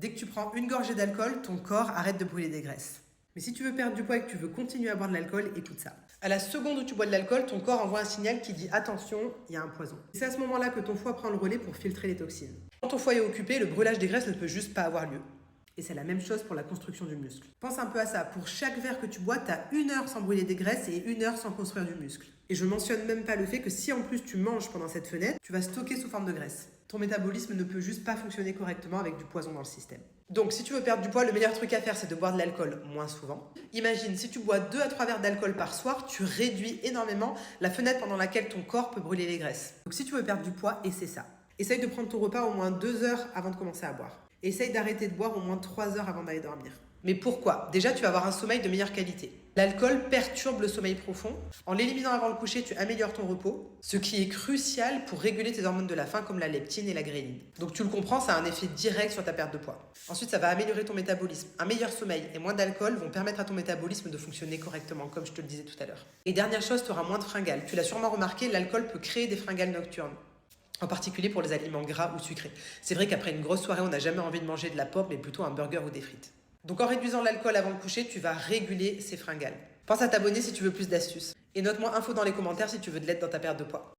Dès que tu prends une gorgée d'alcool, ton corps arrête de brûler des graisses. Mais si tu veux perdre du poids et que tu veux continuer à boire de l'alcool, écoute ça. À la seconde où tu bois de l'alcool, ton corps envoie un signal qui dit attention, il y a un poison. C'est à ce moment-là que ton foie prend le relais pour filtrer les toxines. Quand ton foie est occupé, le brûlage des graisses ne peut juste pas avoir lieu. Et c'est la même chose pour la construction du muscle. Pense un peu à ça. Pour chaque verre que tu bois, tu as 1 heure sans brûler des graisses et 1 heure sans construire du muscle. Et je mentionne même pas le fait que si en plus tu manges pendant cette fenêtre, tu vas stocker sous forme de graisse. Ton métabolisme ne peut juste pas fonctionner correctement avec du poison dans le système. Donc si tu veux perdre du poids, le meilleur truc à faire, c'est de boire de l'alcool moins souvent. Imagine, si tu bois 2 à 3 verres d'alcool par soir, tu réduis énormément la fenêtre pendant laquelle ton corps peut brûler les graisses. Donc si tu veux perdre du poids, essaie ça. Essaye de prendre ton repas au moins 2 heures avant de commencer à boire. Essaye d'arrêter de boire au moins 3 heures avant d'aller dormir. Mais pourquoi? Déjà, tu vas avoir un sommeil de meilleure qualité. L'alcool perturbe le sommeil profond. En l'éliminant avant le coucher, tu améliores ton repos, ce qui est crucial pour réguler tes hormones de la faim comme la leptine et la gréline. Donc tu le comprends, ça a un effet direct sur ta perte de poids. Ensuite, ça va améliorer ton métabolisme. Un meilleur sommeil et moins d'alcool vont permettre à ton métabolisme de fonctionner correctement, comme je te le disais tout à l'heure. Et dernière chose, tu auras moins de fringales. Tu l'as sûrement remarqué, l'alcool peut créer des fringales nocturnes. En particulier pour les aliments gras ou sucrés. C'est vrai qu'après une grosse soirée, on n'a jamais envie de manger de la pomme, mais plutôt un burger ou des frites. Donc en réduisant l'alcool avant le coucher, tu vas réguler ces fringales. Pense à t'abonner si tu veux plus d'astuces. Et note-moi info dans les commentaires si tu veux de l'aide dans ta perte de poids.